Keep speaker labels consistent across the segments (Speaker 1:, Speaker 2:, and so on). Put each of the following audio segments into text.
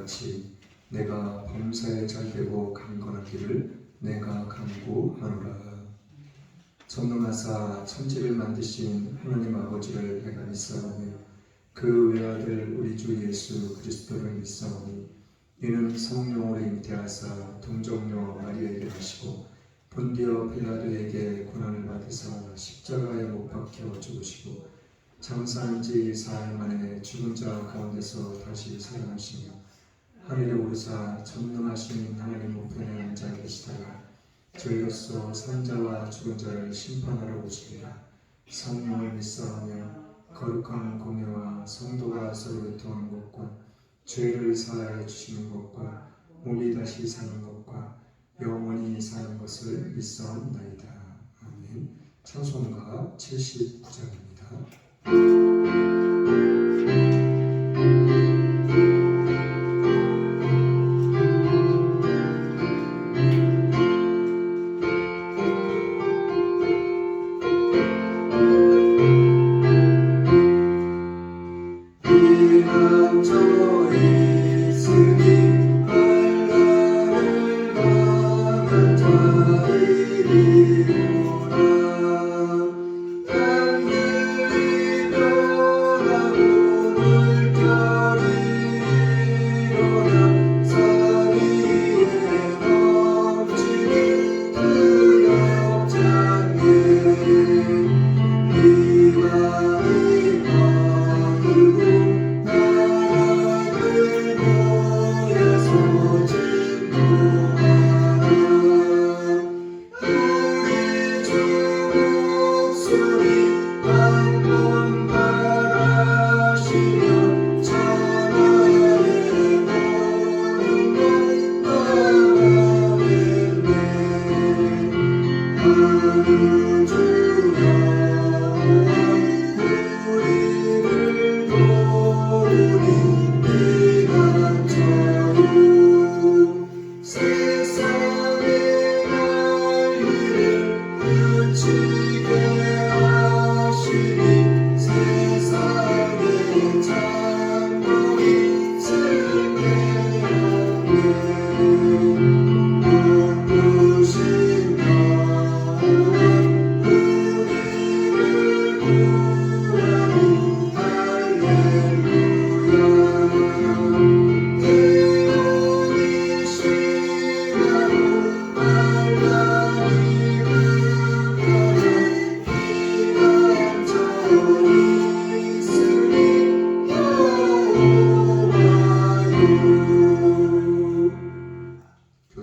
Speaker 1: 같이 내가 범사에 잘되고 강건하기를 내가 간구하노라. 전능하사 천지를 만드신 하나님 아버지를 내가 믿사오며 그 외아들 우리 주 예수 그리스도를 믿사오니 이는 성령으로 잉태하사 동정녀 마리아에게 하시고 본디오 빌라도에게 고난을 받으사 십자가에 못 박혀 죽으시고 장사한 지 사흘 만에 죽은 자 가운데서 다시 살아나시며 하늘에 오르사 전능하신 하나님 우편에 앉아 계시다가 저희로서 산자와 죽은 자를 심판하러 오시리라. 성령을 믿사오며 거룩한 공예와 성도가 서로 교통하는 것과 죄를 사하여 주시는 것과 몸이 다시 사는 것과 영원히 사는 것을 믿사옵나이다. 아멘. 찬송가 79장입니다.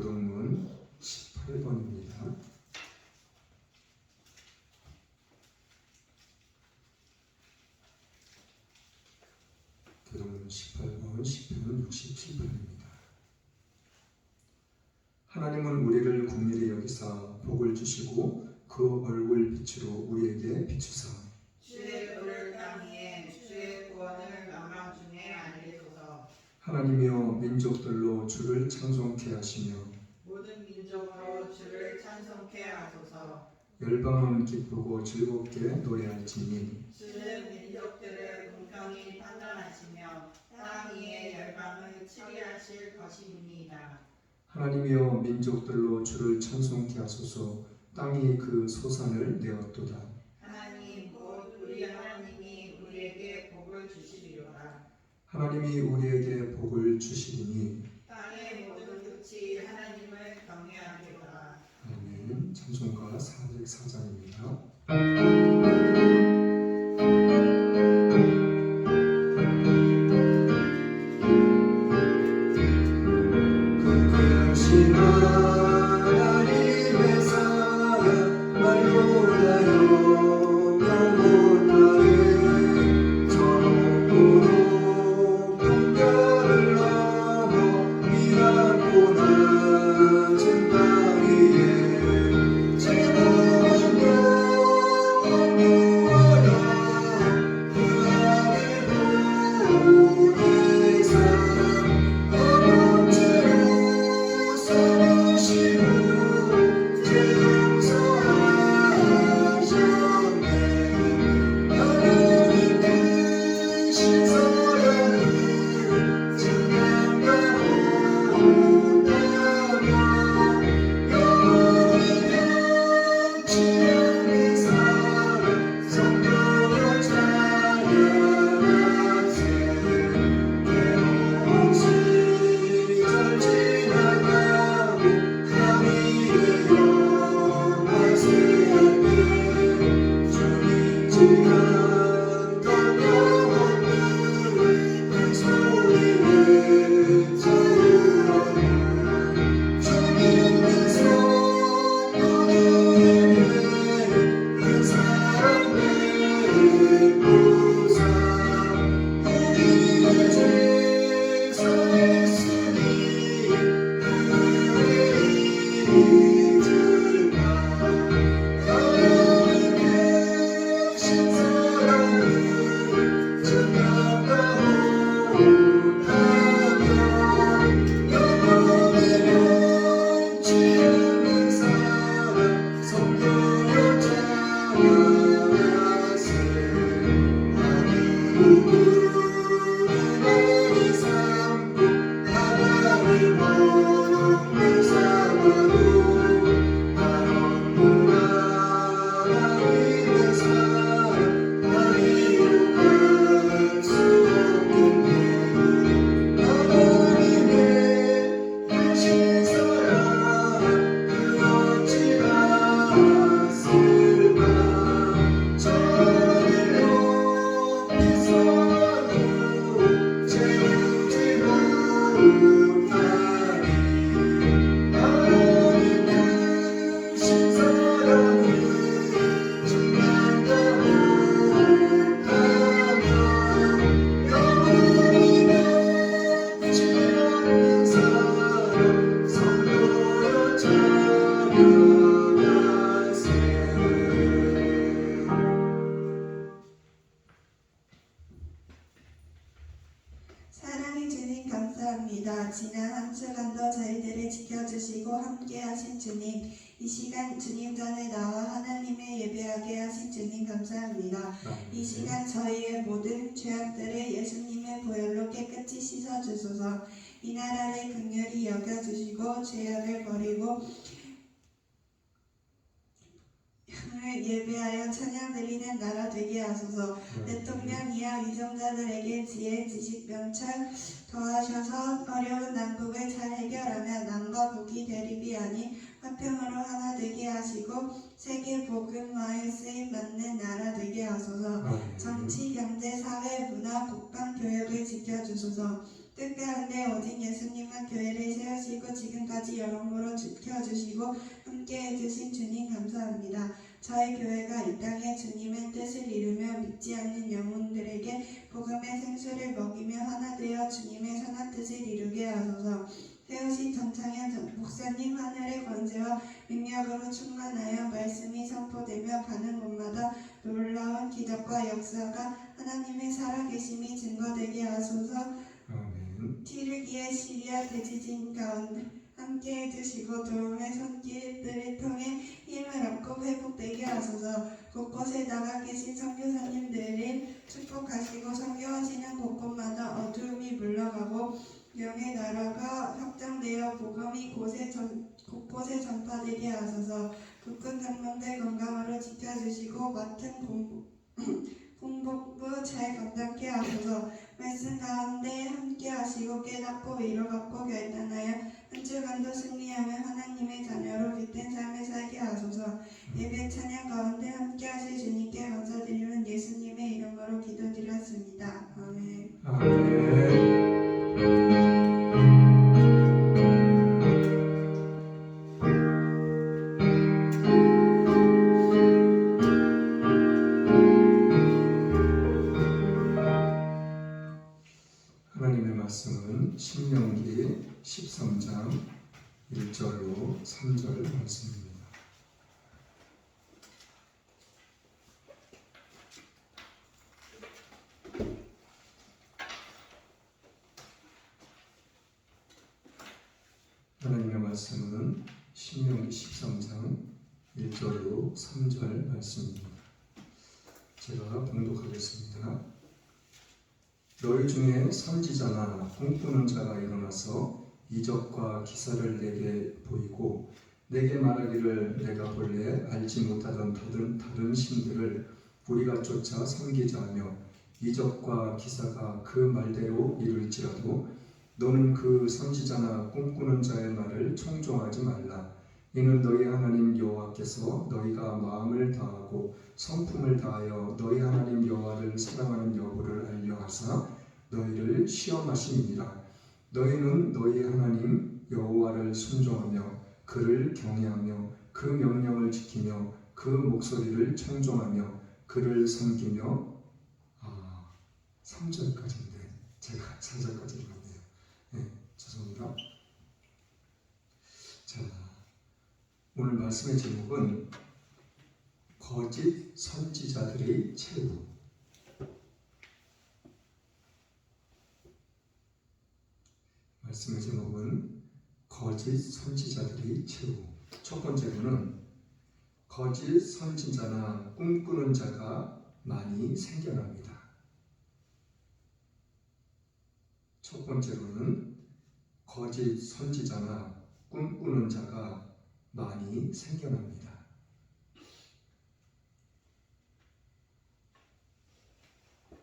Speaker 1: 교동문 18번입니다. 교동문 18번, 10편은 67편입니다. 하나님은 우리를 긍휼히 여기사 복을 주시고 그 얼굴 빛으로 우리에게 비추사
Speaker 2: 주의 도를 땅 위에 주의 구원을 명망 중에 알리소서.
Speaker 1: 하나님이여 민족들로 주를 찬송케 하시며
Speaker 2: 모든 민족으로 주를 찬송케 하소서.
Speaker 1: 열방은 기쁘고 즐겁게 노래할지니
Speaker 2: 주는 민족들을 공평히 판단하시며 땅 위에 열방을 치리하실 것입니다.
Speaker 1: 하나님이여 민족들로 주를 찬송케 하소서. 땅이 그 소산을 내었도다.
Speaker 2: 하나님 곧 우리 하나님이 우리에게 복을 주시리로다.
Speaker 1: 하나님이 우리에게 복을 주시리니
Speaker 2: 땅의 모든 끝이 하나님을 경외하리로다.
Speaker 1: 아멘. 찬송가 404장입니다. 영원하게 저 높고 높은 별을
Speaker 3: 지난 한 주간도 저희들을 지켜주시고 함께하신 주님, 이 시간 주님 전에 나와 하나님의 예배하게 하신 주님 감사합니다. 이 시간 저희의 모든 죄악들을 예수님의 보혈로 깨끗이 씻어주소서. 이 나라를 긍휼히 여겨주시고 죄악을 버리고 향을 예배하여 찬양 드리는 나라 되게 하소서. 대통령 이하 위정자들에게 지혜, 지식, 명철 더하셔서 어려운 난국을 잘 해결하며 남과 북이 대립이 아닌 화평으로 하나 되게 하시고 세계 복음화에 쓰임 받는 나라 되게 하소서. 정치, 경제, 사회, 문화, 국방, 교육을 지켜주소서. 뜻가운데 오직 예수님만 교회를 세우시고 지금까지 여러모로 지켜주시고 함께해 주신 주님 감사합니다. 저희 교회가 이 땅에 주님의 뜻을 이루며 믿지 않는 영혼들에게 복음의 생수를 먹이며 하나 되어 주님의 선한 뜻을 이루게 하소서. 세우신 전창현 목사님 하늘의 권세와 능력으로 충만하여 말씀이 선포되며 가는 곳마다 놀라운 기적과 역사가 하나님의 살아계심이 증거되게 하소서. 티르기의 시리아 대지진 가운데 함께해 주시고 도움의 손길들을 통해 힘을 얻고 회복되게 하소서. 곳곳에 나가 계신 선교사님들을 축복하시고 선교하시는 곳곳마다 어두움이 물러가고 영의 나라가 확장되어 복음이 곳곳에 전파되게 하소서. 국군 장병들 건강으로 지켜주시고 맡은 공복부 잘 감당케 하소서. 말씀 가운데 함께 하시고 깨닫고 위로받고 결단하여 한 주간도 승리하며 하나님의 자녀로 빛된 삶을 살게 하소서. 예배 찬양 가운데 함께 하실 주님께 감사드리는 예수님의 이름으로 기도드렸습니다. 아멘.
Speaker 1: 하나님의 말씀은 신명기 13장 1절로 3절 말씀입니다. 하나님의 말씀은 신명기 13장 1절로 3절 말씀입니다. 제가 봉독하겠습니다. 너희 중에 선지자나 꿈꾸는 자가 일어나서 이적과 기사를 내게 보이고 내게 말하기를 내가 본래 알지 못하던 다른 신들을 우리가 쫓아 섬기자 하며 이적과 기사가 그 말대로 이룰지라도 너는 그 선지자나 꿈꾸는 자의 말을 청종하지 말라. 이는 너희 하나님 여호와께서 너희가 마음을 다하고 성품을 다하여 너희 하나님 여호와를 사랑하는 여부를 알려 하사 너희를 시험하심이니라. 너희는 너희 하나님 여호와를 순종하며 그를 경외하며 그 명령을 지키며 그 목소리를 청종하며 그를 섬기며 3절까지인데 제가 4절까지 읽었네요. 네, 죄송합니다. 자, 오늘 말씀의 제목은 거짓 선지자들의 최후. 말씀의 제목은 거짓 선지자들의 최후. 첫 번째로는 거짓 선지자나 꿈꾸는 자가 많이 생겨납니다. 첫 번째로는 거짓 선지자나 꿈꾸는 자가 많이 생겨납니다.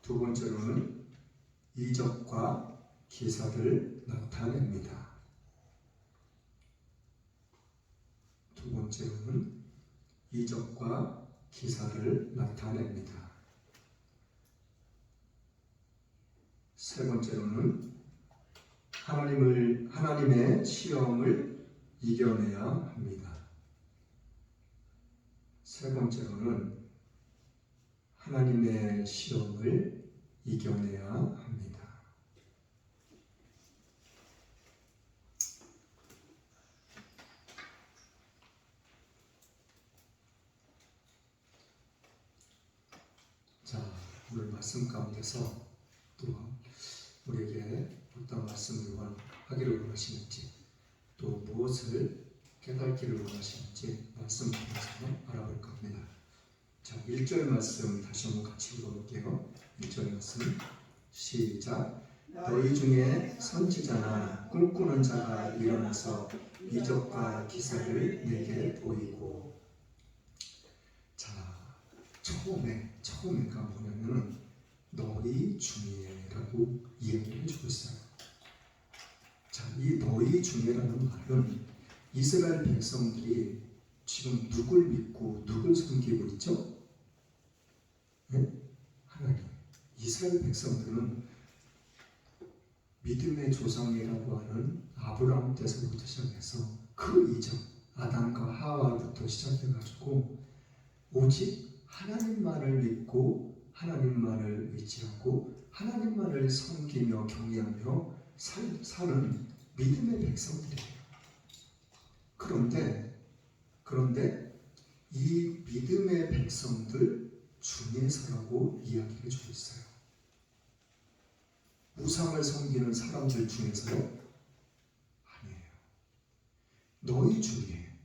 Speaker 1: 두 번째로는 이적과 기사를 나타냅니다. 두 번째로는 이적과 기사를 나타냅니다. 세 번째로는 하나님의 시험을 이겨내야 합니다. 세 번째로는 하나님의 시험을 이겨내야 합니다. 자, 오늘 말씀 가운데서 또 우리에게 어떤 말씀을 하기를 원하시는지 또 무엇을 깨닫기를 원하시는지 말씀 통해서 알아볼 겁니다. 자, 1절 말씀 다시 한번 같이 읽어볼게요. 1절 말씀 시작. 너희 중에 선지자나 꿈꾸는 자가 일어나서 이적과 기사를 내게 보이고. 자, 처음에가 뭐냐면 너희 중에라고 이야기를 해주고 있어요. 자, 이 너희 중에라는 말은 이스라엘 백성들이 지금 누굴 믿고 누굴 섬기고 있죠? 네? 하나님. 이스라엘 백성들은 믿음의 조상이라고 하는 아브라함 때서부터 시작해서 그 이전 아담과 하와부터 시작해가지고 오직 하나님만을 믿고 하나님만을 의지하고 하나님만을 섬기며 경외하며 사는 믿음의 백성들이에요. 그런데 이 믿음의 백성들 중에서라고 이야기해 주고 있어요. 우상을 섬기는 사람들 중에서요? 아니에요. 너희 중에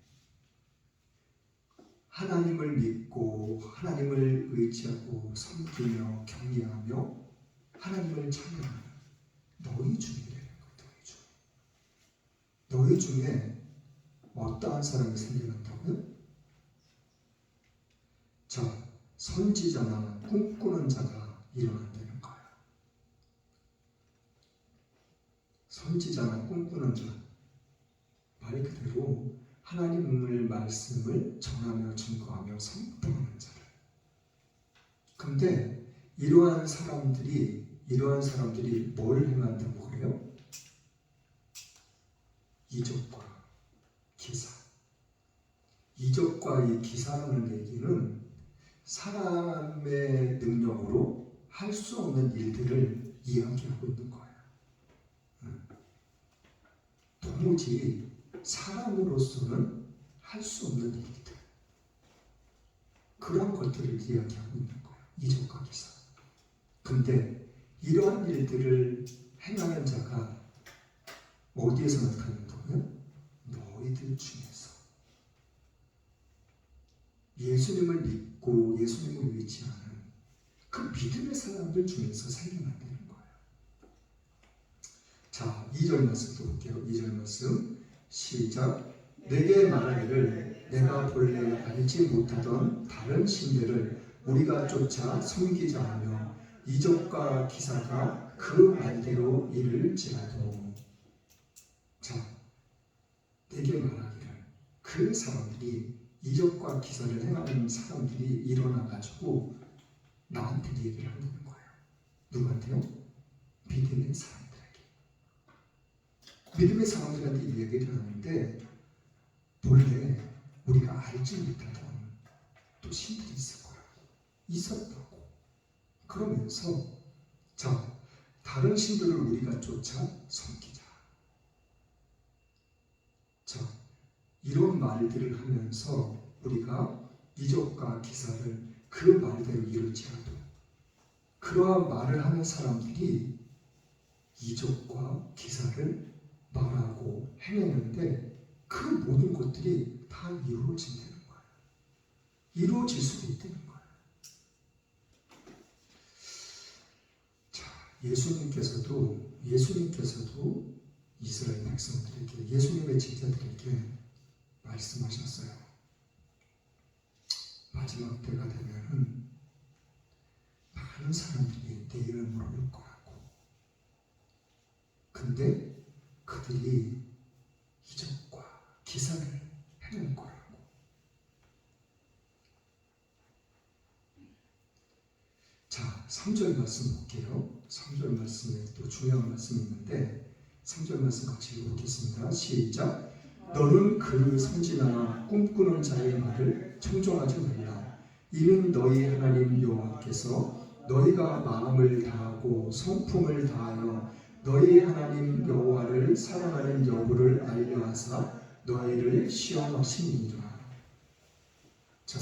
Speaker 1: 하나님을 믿고 하나님을 의지하고 섬기며 경외하며 하나님을 찬양하는 너희 중이래요. 너희 중에 어떠한 사람이 생겨난다고요? 자, 선지자나 꿈꾸는 자가 일어난다는 거예요. 선지자나 꿈꾸는 자, 말 그대로 하나님의 말씀을 전하며 증거하며 선포하는 자들. 근데 이러한 사람들이 뭘 행한다고 그래요? 이적과 기사. 이적과 이 기사라는 얘기는 사람의 능력으로 할 수 없는 일들을 이야기하고 있는 거예요. 도무지 사람으로서는 할 수 없는 일들, 그런 것들을 이야기하고 있는 거예요. 이적과 기사. 근데 이러한 일들을 행하는 자가 어디에서 나타난다고요? 너희들 중에서. 예수님을 믿고 예수님을 의지하는 그 믿음의 사람들 중에서 생겨난다는 거예요. 자, 2절 말씀도 볼게요. 2절 말씀 시작. 내게 말하기를 내가 본래 알지 못하던 다른 신들을 우리가 쫓아 섬기자 하며 이적과 기사가 그 말대로 이를지라도. 자, 내게 말하기를 그 사람들이 이적과 기사를 행하는 사람들이 일어나가지고 나한테 얘기를 하는 거예요. 누구한테요? 믿음의 사람들에게. 믿음의 사람들한테 얘기를 하는데 본래 우리가 알지 못하던 또 신들이 있을 거라고, 있었다고. 그러면서 자, 다른 신들을 우리가 쫓아 섬기자. 자, 이런 말들을 하면서 우리가 이적과 기사를 그 말대로 이룰지라도 그러한 말을 하는 사람들이 이적과 기사를 말하고 행했는데 그 모든 것들이 다 이루어진다는 거예요. 이루어질 수도 있다는 거예요. 자, 예수님께서도 이스라엘 백성들에게, 예수님의 제자들에게 말씀하셨어요. 마지막 때가 되면은 많은 사람들이 내 이름으로 올 거라고. 근데 그들이 이적과 기사를 행할 거라고. 자, 3절 말씀 볼게요. 3절 말씀에 또 중요한 말씀이 있는데 3절 말씀 같이 읽어보겠습니다. 시작. 너는 그 선지자나 꿈꾸는 자의 말을 청종하지 말라. 이는 너희 하나님 여호와께서 너희가 마음을 다하고 성품을 다하여 너희 하나님 여호와를 사랑하는 여부를 알려 하사 너희를 시험하시니라. 자,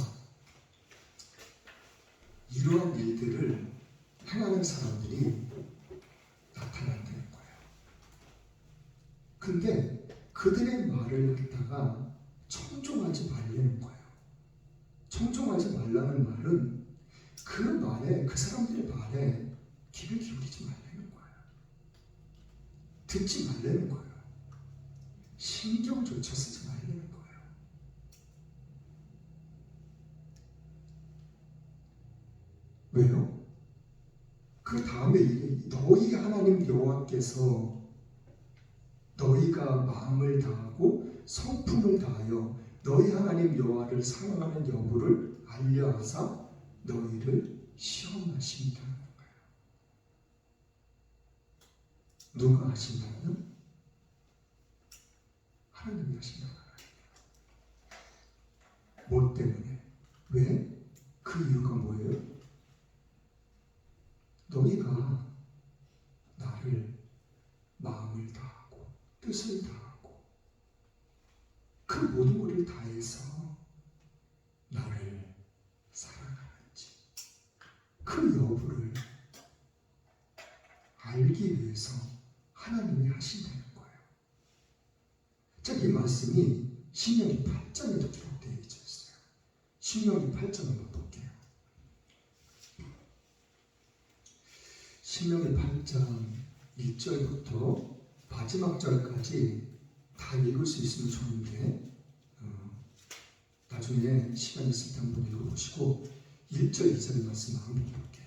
Speaker 1: 이러한 일들을 행하는 사람들이 나타난다는 거예요. 근데 그들의 말을 갖다가 청종하지 말라는 거예요. 청종하지 말라는 말은 그 말에, 그 사람들의 말에 귀를 기울이지 말라는 거예요. 듣지 말라는 거예요. 신경조차 쓰지 말라는 거예요. 왜요? 그 다음에 너희 하나님 여호와께서 너희가 마음을 다하고 성품을 다하여 너희 하나님 여호와를 사랑하는 여부를 알려하사 너희를 시험하신다는 거예요. 누가 하신다고요? 하나님이 하신다는 거예요. 뭐 때문에? 왜? 그 이유가 뭐예요? 너희가 나를 마음을 다하고 뜻을 다하고 그 모든 것을 다해서 나를 사랑하는지 그 여부를 알기 위해서 하나님이 하신다는 거예요. 자, 이 말씀이 신명기 8장에도 기록되어 있었어요. 신명기 8장 한번 볼게요. 신명기 8장 1절부터 마지막 절까지 다 읽을 수 있으면 좋은데 나중에 시간 있을 때 한번 읽어보시고 1절 2절 말씀 한번 볼게요.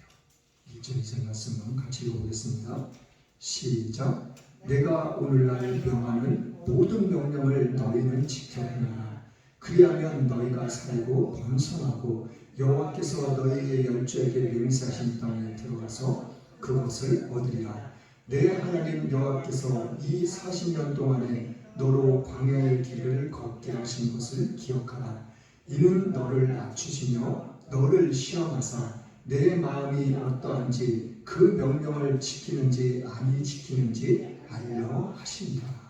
Speaker 1: 1절 2절 말씀은 같이 읽어보겠습니다. 시작. 내가 오늘날 명하는 모든 명령을 너희는 지켜야 하라. 그리하면 너희가 살고 번성하고 여호와께서 너희의 열조에게 맹세하신 땅에 들어가서 그것을 얻으리라. 내 하나님 여호와께서 이 40년 동안에 너로 광야의 길을 걷게 하신 것을 기억하라. 이는 너를 낮추시며 너를 시험하사 내 마음이 어떠한지 그 명령을 지키는지 아니 지키는지 알려 하신다.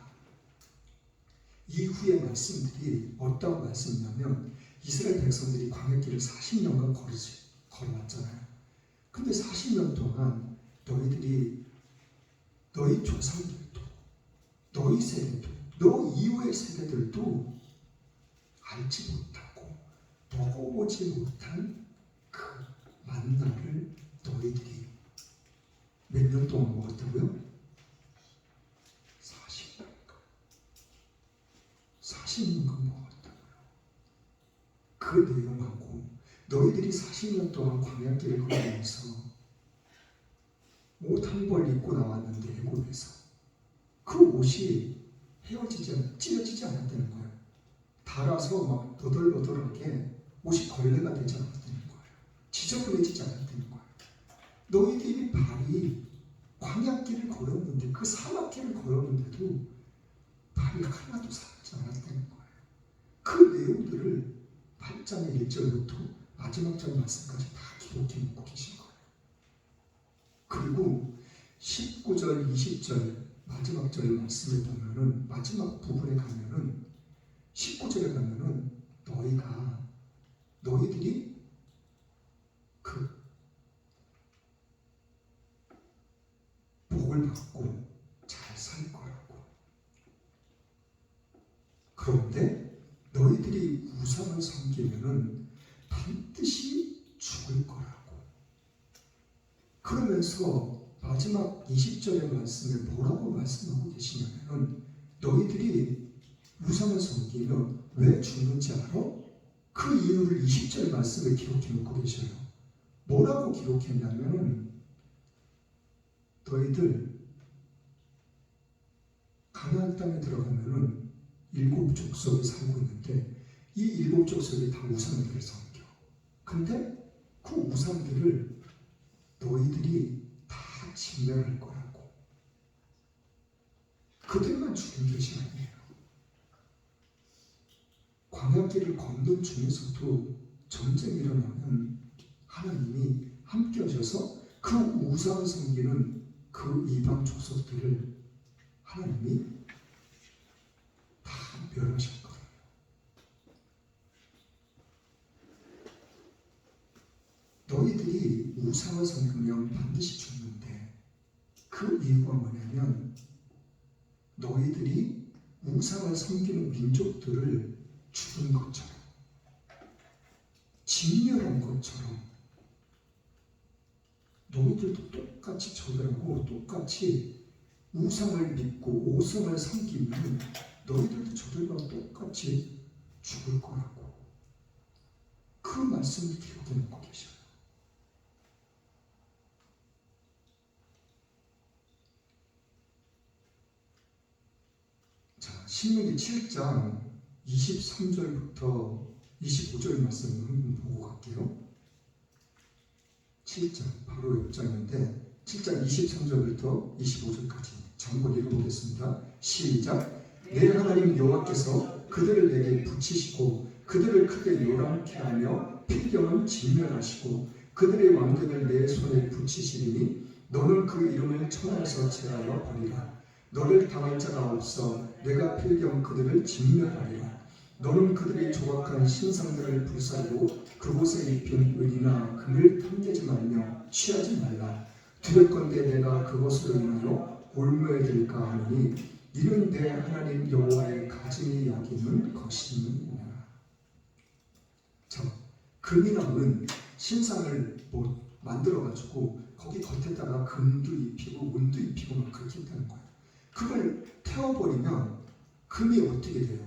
Speaker 1: 이후의 말씀들이 어떤 말씀이냐면 이스라엘 백성들이 광야길을 40년간 걸어왔잖아요. 근데 40년 동안 너희들이 너희 조상들도 너희 세대도 너 이후의 세대들도 알지 못하고 먹어보지 못한 그 만나를 너희들이 몇 년 동안 먹었다고요? 40년간 먹었다고요. 그 내용하고 너희들이 40년 동안 광야길을 걸으면서 옷 한 벌 입고 나왔는데 애굽에서 그 옷이 찢어지지 않았다는 거예요. 닳아서 막 너덜너덜하게 옷이 걸레가 되지 않았다는 거예요. 지저분해지지 않았다는 거예요. 너희들이 발이 광야길을 걸었는데 그 사막길을 걸었는데도 발이 하나도 상하지 않았다는 거예요. 그 내용들을 8장의 1절부터 마지막 절 말씀까지 다 기록해 놓고 계신 거예요. 그리고 19절, 20절 마지막 절 말씀을 보면은 마지막 부분에 가면은 19절에 가면은 너희들이 그 복을 받고 잘 살 거라고. 그런데 너희들이 우상을 섬기면은 반드시 죽을 거라고. 그러면서 마지막 20절의 말씀에 뭐라고 말씀하고 계시냐면 너희들이 우상을 섬기면 왜 죽는지 알아? 그 이유를 20절 말씀에 기록해 놓고 계셔요. 뭐라고 기록했냐면 너희들 가나안 땅에 들어가면은 7 족속이 살고 있는데 이 7 족속이 다 우상들을 섬겨. 근데 그 우상들을 너희들이 다 진멸할 거라고. 그들만 죽는 것이 아니에요. 광야길을 걷는 중에서도 전쟁이 일어나면 하나님이 함께 하셔서 그 우상을 섬기는 그 이방 족속들을 하나님이 다 멸하실 거예요. 너희들이 우상을 섬기면 반드시 죽는데 그 이유가 뭐냐면 너희들이 너희들이 우상을 섬기는 민족들을 죽인 것처럼, 진멸한 것처럼 너희들도 똑같이 저들하고 똑같이 우상을 믿고 오성을 섬기면 너희들도 저들과 똑같이 죽을 거라고 그 말씀을 기록해 놓고 계셔요. 자, 신명기 7장 23절부터 25절 말씀을 한번 보고 갈게요. 7장 바로 옆장인데 7장 23절부터 25절까지 전부 읽어보겠습니다. 시작. 내 하나님 여호와께서 그들을 내게 붙이시고 그들을 크게 요란케 하며 필경을 진멸하시고 그들의 왕들을 내 손에 붙이시리니 너는 그 이름을 천하에서 제하여 버리라. 너를 당할 자가 없어 내가 필경 그들을 진멸하리라. 너는 그들이 조각한 신상들을 불사르고 그곳에 입힌 은이나 금을 탐내지 말며 취하지 말라. 두렵건대 내가 그것으로 인하여 올무에 들까 하니 이는 내 하나님 여호와의 가증히 여기는 것이니라. 자, 금이나 은, 신상을 만들어가지고 거기 겉에다가 금도 입히고 은도 입히고 막 그렇게 했다는 거예요. 그걸 태워버리면 금이 어떻게 돼요?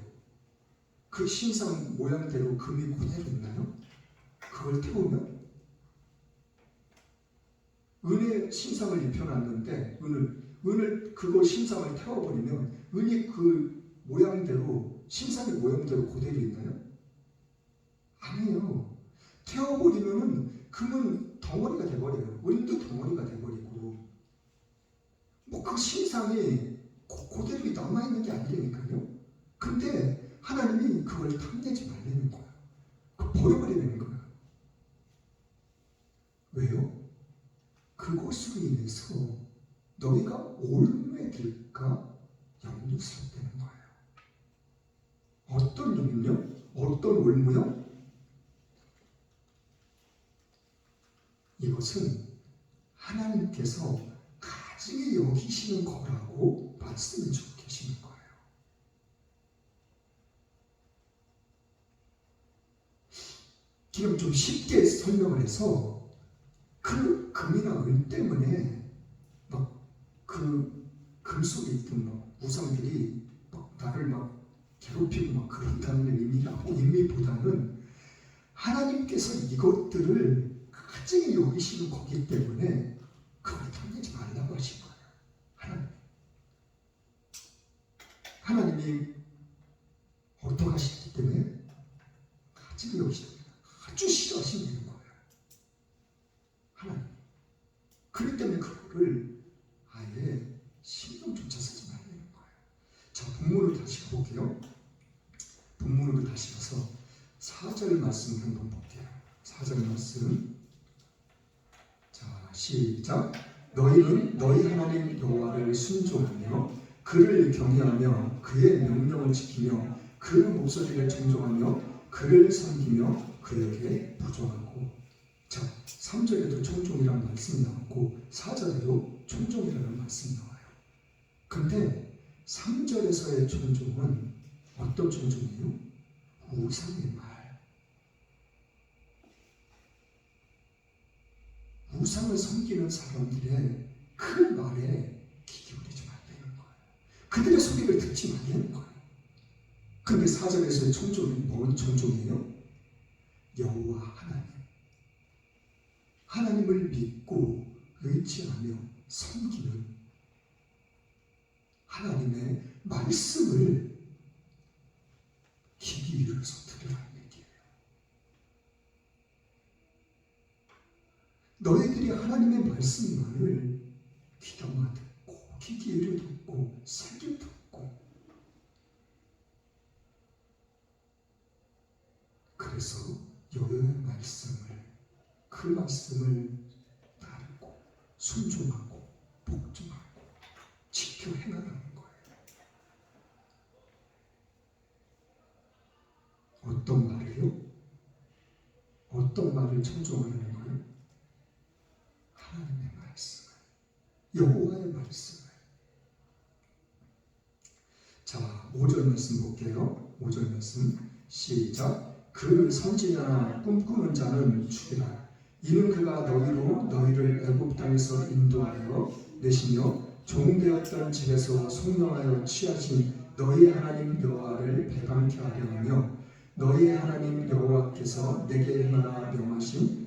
Speaker 1: 그 신상 모양대로 금이 그대로 있나요? 그걸 태우면? 은의 신상을 입혀놨는데 은을 그거 신상을 태워버리면 은이 그 모양대로 신상의 모양대로 그대로 있나요? 아니에요. 태워버리면은 금은 덩어리가 돼버려요. 은도 덩어리가 돼버리고 뭐 그 신상이 그대로 남아있는 게 아니라니까요. 근데 하나님이 그걸 탐내지 말라는 거야. 버려버리는 거야. 왜요? 그것으로 인해서 너희가 올무에 들까 염려스럽다는 거예요. 어떤 염려? 어떤 올무요? 이것은 하나님께서 가증히 여기시는 거라고 말씀을 주고 계시는 거예요. 지금 좀 쉽게 설명을 해서 그 금이나 은 때문에 막 그 금 속에 있던 막 우상들이 막 나를 막 괴롭히고 막 그런다는 의미보다는 하나님께서 이것들을 가증히 여기시는 거기 때문에 그걸 탐내지 말라고 하신 거예요. 하나님이 어떻게 하시기 때문에 가증히 여기시는 거예요. 아주 싫어하시는 거예요. 하나님. 그렇기 때문에 그거를 아예 신경조차 쓰지 말라는 거예요. 자, 본문을 다시 볼게요. 본문으로 다시 가서 4절 말씀 한번 볼게요. 4절 말씀. 자, 시작. 너희는 너희 하나님 여호와를 순종하며 그를 경외하며 그의 명령을 지키며 그 목소리를 청종하며 그를 섬기며 그에게 부조하고. 자, 3절에도 청종이라는 말씀이 나오고 4절에도 청종이라는 말씀이 나와요. 근데 3절에서의 청종은 어떤 청종이에요? 우상의 말. 우상을 섬기는 사람들의 그 말에 귀 기울이지 말라는 거예요. 그들의 소리를 듣지 말라는 거예요. 근데 4절에서의 청종이 뭔 청종이에요? 여호와 하나님을 믿고 의지하며 섬기는 하나님의 말씀을 귀 기울여서 들으라는 얘기예요. 너희들이 하나님의 말씀을 귀담아 듣고 귀 기울여 듣고 새겨 듣고 그래서 여호와의 말씀을 그 말씀을 따르고 순종하고 복종하고 지켜 행하라는 거예요. 어떤 말이요? 어떤 말을 청종하는 거예요? 하나님의 말씀을, 여호와의 말씀을. 5절 말씀 볼게요. 5절 말씀 시작. 그 선지자나 꿈꾸는 자는 죽이라. 이는 그가 너희를 애굽 땅에서 인도하여 내시며 종되었던 집에서 속령하여 취하신 너희 하나님 여호와를 배반케 하려 하며 너희의 하나님 여호와께서 내게 행하라 명하신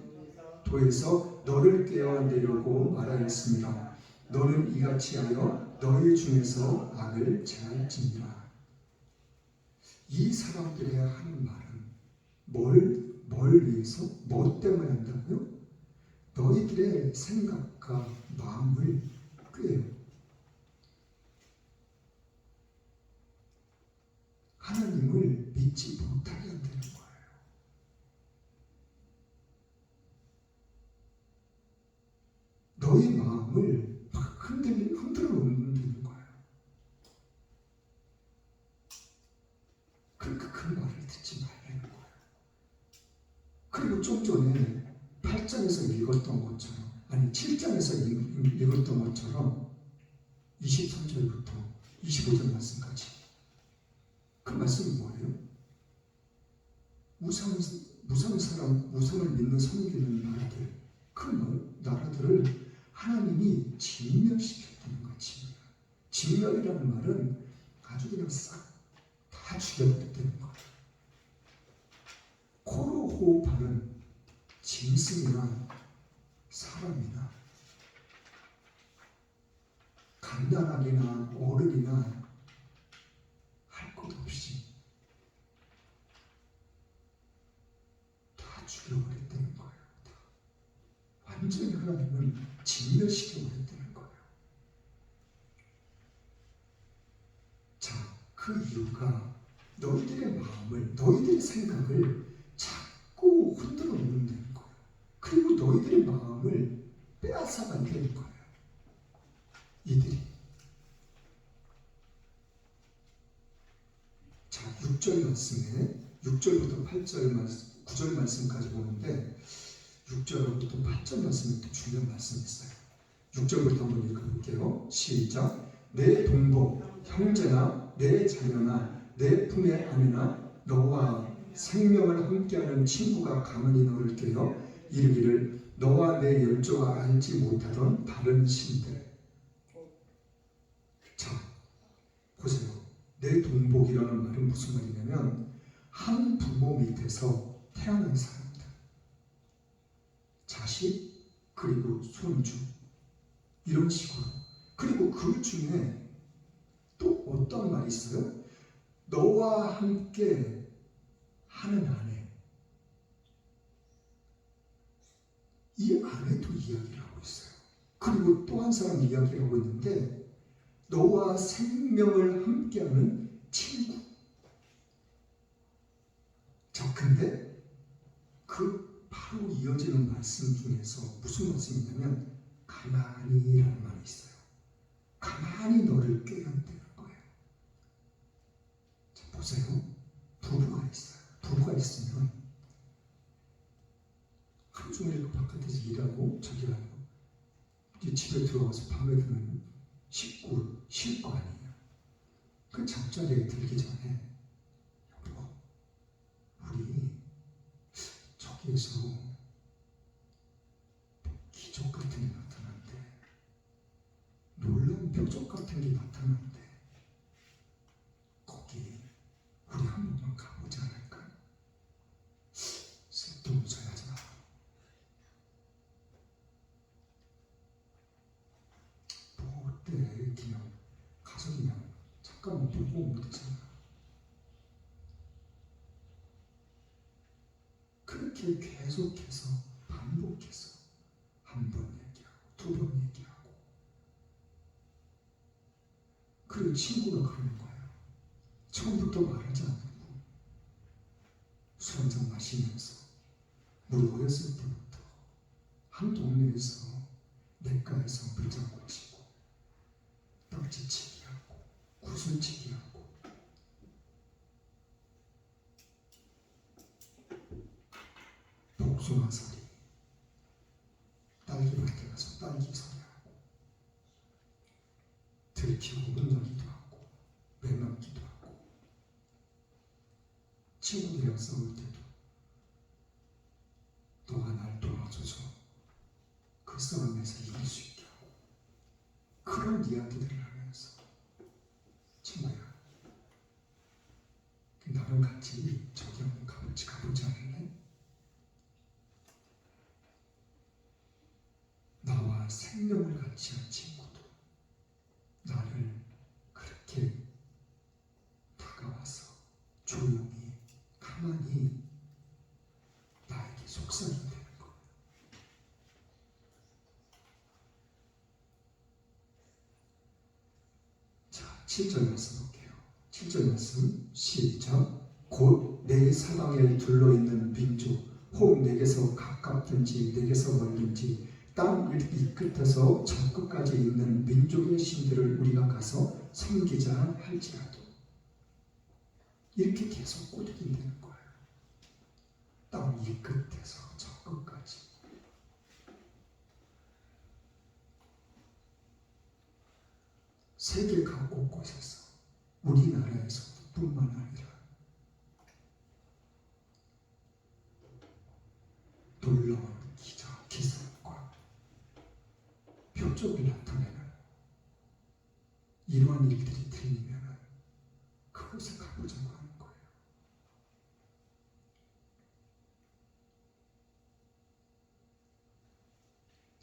Speaker 1: 도에서 너를 꿰어내려고 말하였습니다. 너는 이같이 하여 너희 중에서 악을 제할지니라. 이 사람들이 하는 말은 뭘 위해서? 뭐 때문에 한다고요? 너희들의 생각과 마음을 꾀요. 하나님을 믿지 못하게 한다는 거예요. 너희 마음을 막 흔들어 놓는다는 거예요. 그러니까 그 말을 듣지 말라는 거예요. 그리고 좀 전에 8장에서 읽었던 것처럼, 아니 7장에서 읽었던 것처럼 23절부터 25절 말씀까지 그 말씀이 뭐예요? 우상을 믿는 섬기는 나라들, 그 나라들을 하나님이 진멸시켰다는 거예요. 진멸이라는 말은 아주 그냥 싹 다 죽여버렸다는 거예요. 코로 호흡하는 짐승이나 사람이나 갓난아기나 어른이나 할 것 없이 다 죽여버렸다는 거예요. 완전히 하나님은 진멸시켜버렸다는 거예요. 자, 그 이유가 너희들의 마음을, 너희들의 생각을 자꾸 흔들어 놓는다는 거예요. 그리고 너희들의 마음을 빼앗아간다는 거예요. 이들이. 자, 6절 말씀에 6절부터 8절 말씀, 9절 말씀까지 보는데 6절부터 8절 말씀이 또 중요한 말씀이 있어요. 6절부터 한번 읽어볼게요. 시작. 내 동복, 형제나 내 자녀나 내 품의 아내나 너와 생명을 함께하는 친구가 가만히 너를 꿰어 이르기를 너와 내 열조가 알지 못하던 다른 신들. 자, 보세요. 내 동복이라는 말은 무슨 말이냐면 한 부모 밑에서 태어난 사람들, 자식 그리고 손주, 이런 식으로. 그리고 그 중에 또 어떤 말이 있어요? 너와 함께 하는 아내. 이 아내도 이야기를 하고 있어요. 그리고 또 한 사람 이야기를 하고 있는데 너와 생명을 함께하는 친구. 자, 근데 그 바로 이어지는 말씀 중에서 무슨 말씀이냐면 가만히라는 말이 있어요. 가만히 너를 꿰어낸다는 거예요. 자, 보세요. 부부가 있어요. 부부가 있으면 하루 종일 그 바깥에서 일하고 저기 하고 이제 집에 들어와서 밤에 되면 씻고 쉴 거 아니에요. 그 잠자리에 들기 전에 여보, 우리 저기에서 기적 같은 게 나타났는데, 놀라운 표적 같은 게 나타났는데 거기 우리 한 번만 가보지 않을까? 쓸데없어야지. 뭐 어때? 그냥 가서 그냥 잠깐만 보고 오면 되잖아. 그렇게 계속해서 반복해서 한 번 얘기하고 두 번 얘기하고, 그리고 친구가 그러는 거예요. 처음부터 말하지 않고 술 한잔 마시면서 우리 어렸을 때부터 한 동네에서 냇가에서 물장구 치고 떡지치기 하고 구슬치기 하고 복숭아살이, 딸기밭에 가서 딸기살이 하고 들키고 혼나기도 하고 매맞기도 하고 친구들이랑 싸울 때도 너가 날 도와줘서 그 싸움에서 이길 수 있게 하고, 그런 이야기들을 하면서 친구야, 나랑 같이 저기 한번 가보지 않을래? 나와 생명을 같이 한 친구도 나를 그렇게 다가와서 조용히 가만히 나에게 속삭이게 되는 거예요. 자, 7절 말씀 볼게요. 7절 말씀 시작. 곧 내 사방에 둘러있는 민족, 혹 내게서 가깝든지 내게서 멀든지 땅 이 끝에서 저 끝까지 있는 민족의 신들을 우리가 가서 섬기자 할지라도, 이렇게 계속 꼬드긴다는 거예요. 땅 이 끝에서 저 끝까지. 세계 각 곳곳에서, 우리나라에서 뿐만 아니라 놀라운 기사과 표적이 나타내는 이러한 일들이 들리면 그곳에 가보자고 하는 거예요.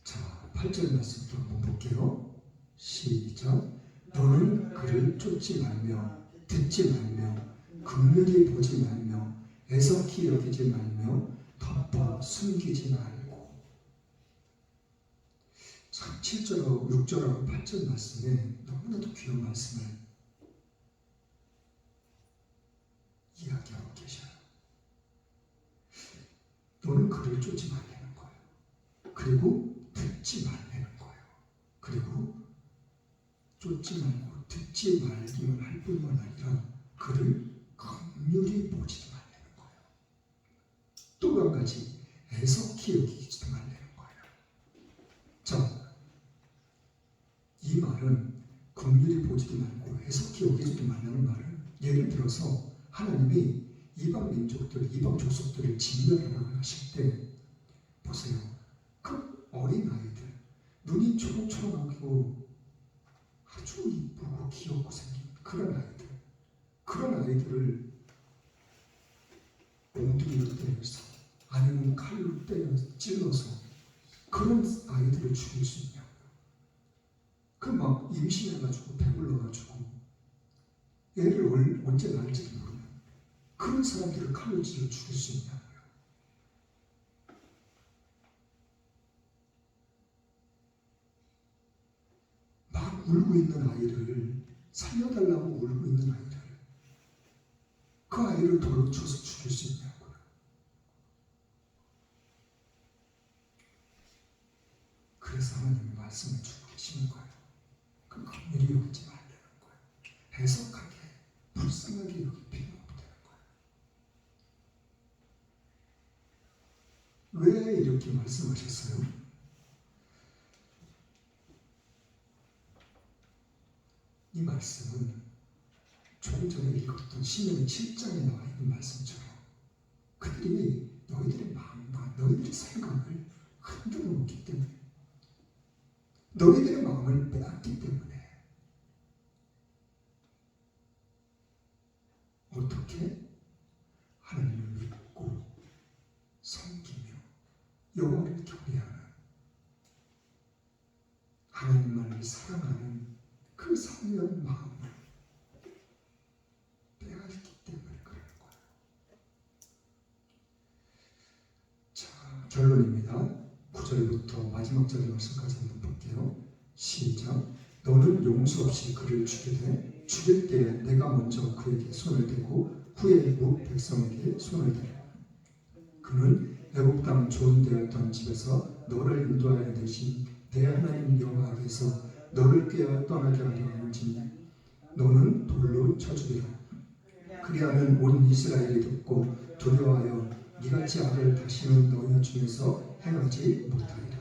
Speaker 1: 자, 8절 말씀도 한번 볼게요. 시작. 너는 그를 쫓지 말며 듣지 말며 긍휼히 보지 말며 애석히 여기지 말며 덮어 숨기지 말고. 참 7절하고 6절하고 8절 말씀에 너무나도 귀한 말씀을 이야기하고 계셔요. 너는 그를 쫓지 말라는 거예요. 그리고 듣지 말라는 거예요. 그리고 쫓지 말고 듣지 말기만 할 뿐만 아니라 그를 긍휼히 보지도 말라는 거예요. 또 한 가지, 애석히 여기지도 말라는 거예요. 자, 이 말은 긍휼히 보지도 말고 애석히 여기지도 말라는 말은, 예를 들어서 하나님이 이방 민족들, 이방 족속들을 진멸하라고 하실 때 보세요. 그 어린 아이들, 눈이 초록초록하고 아주 이쁘고 귀엽고 생긴 그런 아이들을 몽둥이로 때려서, 아니면 칼로 때려 찔러서 그런 아이들을 죽일 수 있냐고요. 그 막 임신해가지고 배불러가지고 애를 언제 낳을지도 모르는 그런 사람들을 칼로 찔러 죽일 수 있냐고요. 막 울고 있는 아이를, 살려달라고 울고 있는 아이를, 그 아이를 돌로 쳐서 죽일 수 있냐고요. 그래서 하나님이 말씀을 주고 계시는 거예요. 그 긍휼히 여기지 말라는 거예요. 해석하게, 불쌍하게 여길 필요가 없다는 거예요. 왜 이렇게 말씀하셨어요? 이 말씀은 조금 전에 읽었던 시편 7장에 나와 있는 말씀처럼 그들이 너희들의 마음과 너희들의 생각을 흔들어 놓기 때문에, 너희들의 마음을 빼앗기 때문에 어떻게 하나님을 믿고 섬기며 여호와를 경외하는, 하나님만을 사랑하는 그 사모한 마음을 빼앗기 때문에 그러는 거예요. 자, 결론입니다. 9절부터 마지막 절 말씀까지 한번 볼게요. 시작. 너는 용서 없이 그를 죽이되 죽일 때에 내가 먼저 그에게 손을 대고 후에 무 백성에게 손을 대라. 그는 애굽 땅 좋은 데였던 집에서 너를 인도하여 대신 내 하나님 여호와께서 너를 꾀어 떠나게 하려 하는지 너는 돌로 쳐주리라. 그리하면 온 이스라엘이 듣고 두려워하여 이같이 악을 다시는 너희 중에서 행하지 못하리라.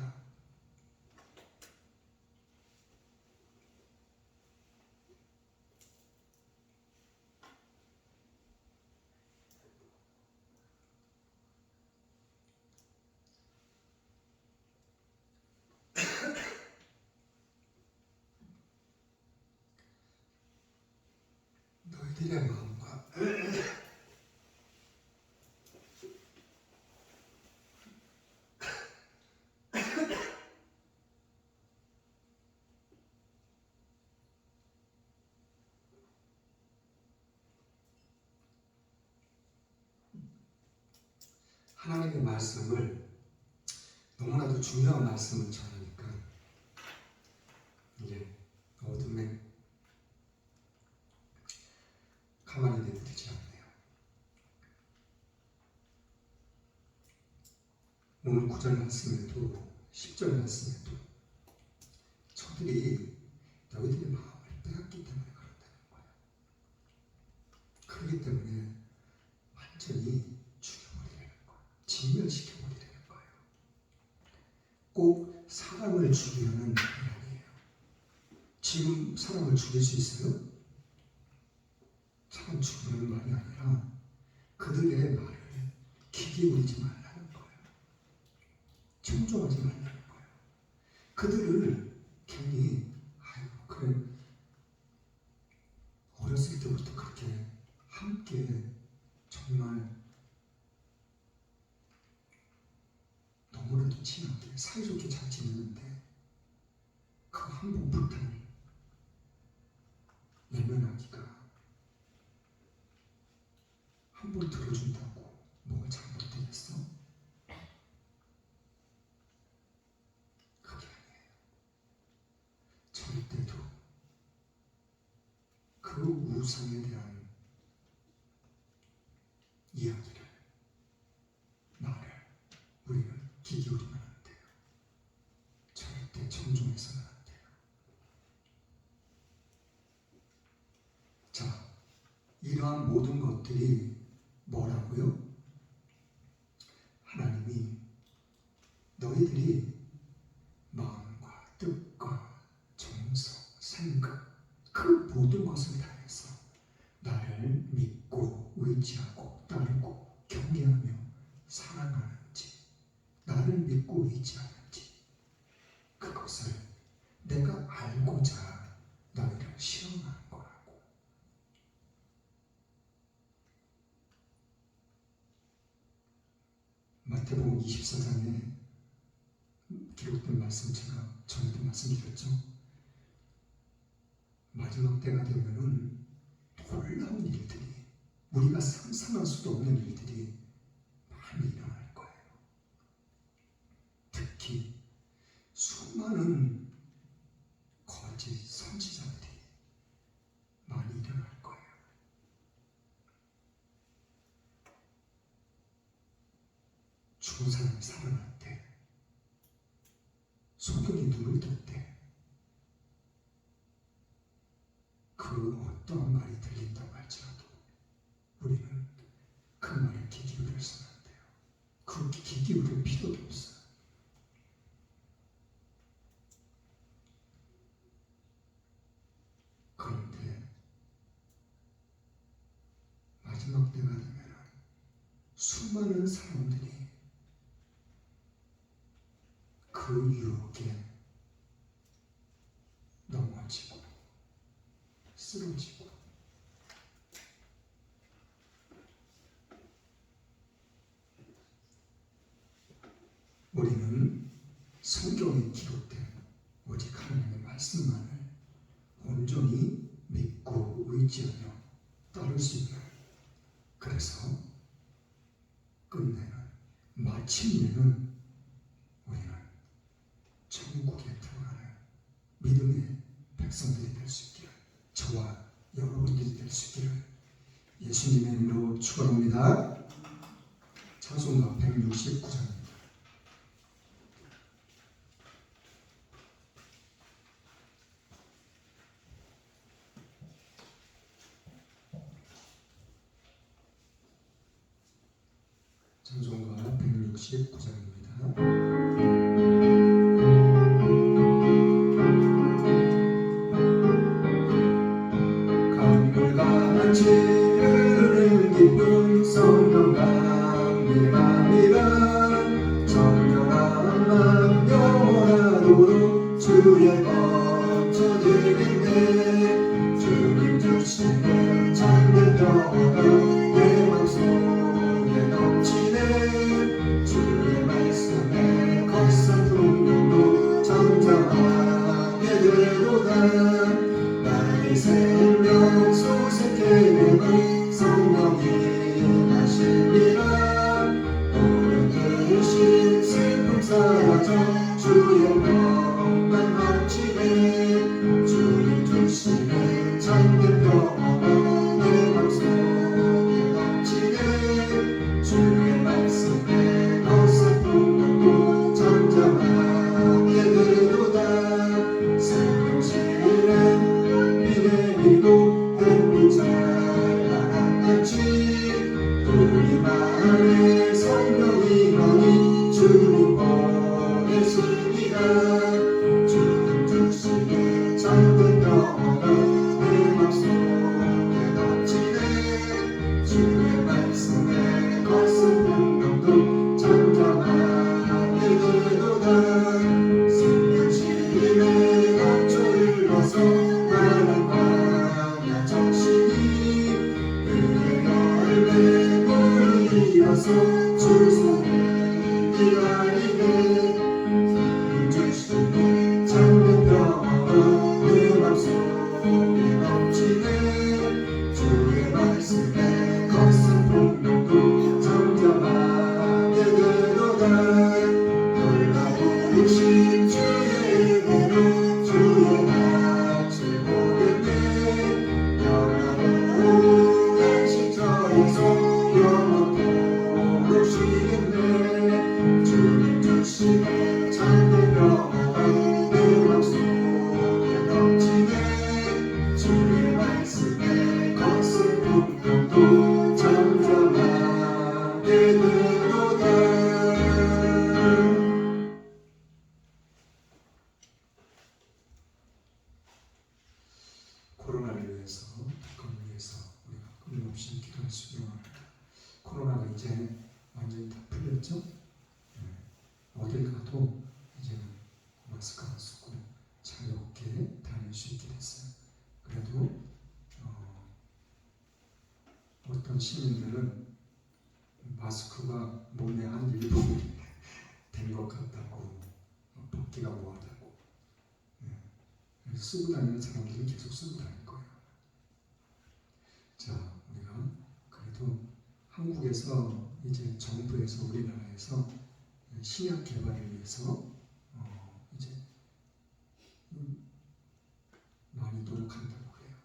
Speaker 4: 그들의 마음과 하나님의 말씀을 너무나도 중요한 말씀을 전하니까 이게 어둠에 가만히 내버리지 않네요. 오늘 9절 말씀에도 10절 말씀에도 저들이 너희들의 마음을 빼앗기 때문에 그런다는 거예요. 그렇기 때문에 완전히 죽여버리려는 거예요. 진멸시켜버리려는 거예요. 꼭 사람을 죽이려는 말이 아니에요. 지금 사람을 죽일 수 있어요? 사람 죽이려는 말이 아니라 그들의 말을 귀 기울이지 말라는 거예요. 청종하지 말라는 거예요. 그들을 괜히 아유 그래 어렸을 때부터 그렇게 함께 정말 너무나도 친하게 사이좋게 잘 지내는데 그 한 번 불탄을 내면하기가 한 번 들어준다고 뭐가 잘못되겠어? 그게 아니에요. 절대로 그 우상에 대한 이야기를 말을 우리는 귀 기울이면 안 돼요. 절대 청종해서는 안 돼요. 자, 이러한 모든 것들이 뭐라고요? 하나님이 너희들이 마음과 뜻과 정성, 생각 그 모든 것을 다해서 나를 믿고 의지하고 따르고 경외하며 사랑하는지 나를 믿고 의지하는지 그것을 내가 알고자 너희를 시험하는 거라고. 마태복음 24장에 기록된 말씀 제가 전에도 말씀드렸죠. 마지막 때가 되면은 놀라운 일들이 우리가 상상할 수도 없는 일들이 많이 일어날 거예요. 특히 수많은 거짓 선지자들이 많이 일어날 거예요. 죽은 사람이 살아날 때, 소경이 눈을 뜰 때, 그 어떠한 말이 들린다고 할지라도 우리는 그 말에 귀 기울여서는 안 돼요. 그 귀 기울일 필요도 없어요. 그런데 마지막 때가 되면 수많은 사람들이 그 유혹에 넘어지고 쓰러지고 우리는 성경에 기록된 오직 하나님의 말씀만을 온전히 믿고 의지하며 따를 수 있는, 그래서 끝내는 마침내는 우리는 천국에 들어가는 믿음의 백성들이 될 수 있기를, 저와 여러분들이 될 수 있기를 예수님의 이름으로 축원합니다. 찬송가 169장입니다. 찬송가 169장입니다. 강물같이 흐르는 기쁜 성령 강림합니다. 정결한 마음 영원하도록 주의 거처 드리네. 주님 주시는 찬
Speaker 1: 평화가 내 맘속에 넘치네 주의 말씀에 거센 풍랑도 잠잠하게 되도다 나의 생명 소생케 성령이 하시리라 오늘 대신 슬픔 사라져 주의 평강 넘치네 주님 주시네 참된 평화가 내 맘속에 넘치네 주의 말씀에 거센 풍랑도 잠잠하게 되도다 생명실은 비 내리고 햇빛 찬란한같이 우리 마음에 성령이 너니 주님 보내시니라 주님 주시네 참된 평화가 내 맘속에 넘치네 주의 말씀에 거센 풍랑도 잠잠하게 되도다 생명실에 감초 흘러서 나는 광야 정신이 그의 열매 물이 이어서 주 손을 기다리네 주님 주시네 참된 평화가 내 맘속에 넘치네 주의 말씀에 거센 풍랑도 잠잠하게 되도다 놀라우신 주의 은혜로 주의 낯을 보겠네 영원한 양식처에서 영원토록 쉬겠네 주님 주시네 참된 평화가 내 맘속에 넘치네 주의 말씀에 거센 풍랑도 잠잠하게 되도다 코로나를 위해서, 북한을 위해서 우리가 끊임없이 기도할 수 있는 겁니다. 코로나가 이제 완전히 다 풀렸죠? 어딜 가도 이제는 마스크 안 쓰고 자유롭게 다닐 수 있게 됐어요. 그래도 어떤 시민들은 마스크가 몸의 한 일부분이 된 것 같다고 벗기가 뭐하다고 쓰고 다니는 사람들은 계속 쓰고 다닐 거예요. 자, 우리가 그래도 한국에서 이제 정부에서 우리나라에서 신약 개발을 위해서 이제 많이 노력한다고 그래요.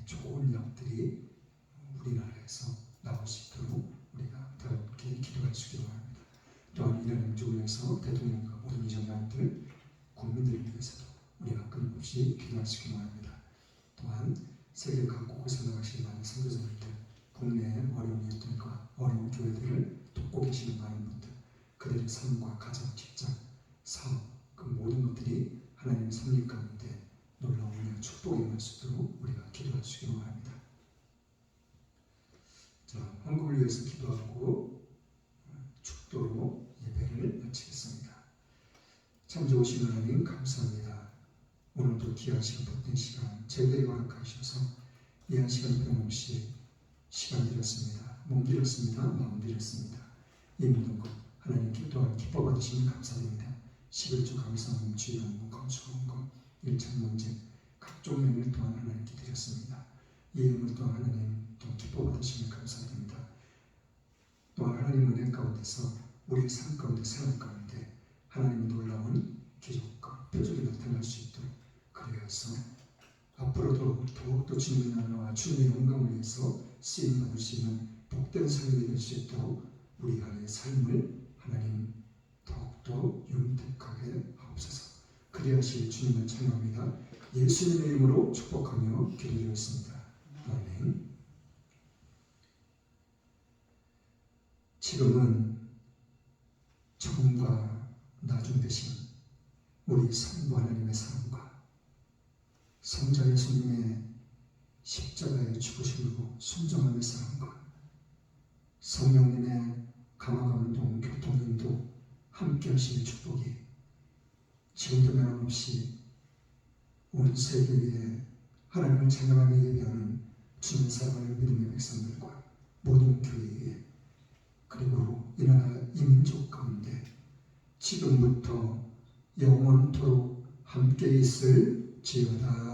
Speaker 1: 좋은 약들이 우리나라에서 나올 수 있도록 우리가 더 이렇게 기도할 수 있기 바랍니다. 또한 이런 행정을 위해서 대통령과 모든 이정당들 국민들을 위해서도 우리가 끊임없이 기도할 수 있기 바랍니다. 또한 세계 각국에 살아가시는 많은 선교사님들, 국내의 어려운 이웃들과 어려운 교회들을 돕고 계시는 많은 분들, 그들의 삶과 가정, 직장, 사업, 그 모든 것들이 하나님의 섭리 가운데 놀라운 은혜와 축복이 임할 수 있도록 우리가 기도할 수 있기 바랍니다. 자, 한국을 위해서 기도하고 축도로 예배를 마치겠습니다. 참 좋으신 하나님 감사합니다. 오늘도 귀한 시간 복된 시간 제대로 허락하셔서 이한 시간 변함없이 시간 드렸습니다. 몸 드렸습니다. 마음 드렸습니다. 이 모든 것 하나님께 또한 기뻐 받으시면 감사드립니다. 11조 감사함 주의하고 건축한 것 일천 문제 각종 면을 또한 하나님께 드렸습니다. 이 예물 또한 하나님 또 기뻐 받으시면 감사드립니다. 또한 하나님 은혜 가운데서 우리의 삶 가운데 생활 가운데 하나님의 놀라운 기적과 표적이 나타날 수 있도록 그리하여서 앞으로도 더욱더 주님의 나라와 주님의 영광을 위해서 쓰임받을 수 있는 복된 삶이 될 수 있도록 우리 안의 삶을 하나님 더욱더 윤택하게 하옵소서. 그리하실 주님을 찬양합니다. 예수님의 이름으로 축복하며 기도드렸습니다. 아멘. 지금은 처음과 나중 되신 우리 성부 하나님의 사랑과 성자 예수님의 십자가의 죽으심으로 순종함의 사랑과 성령님의 감화감동 교통인도 함께 하시는 축복이 지금도 변함없이 온 세계 위에 하나님을 찬양하며 예배하는
Speaker 4: 주님 사랑하는 믿음의 백성들과 모든 교회에 그리고 이 나라 이 민족 가운데 지금부터 영원토록 함께 있을 지어다.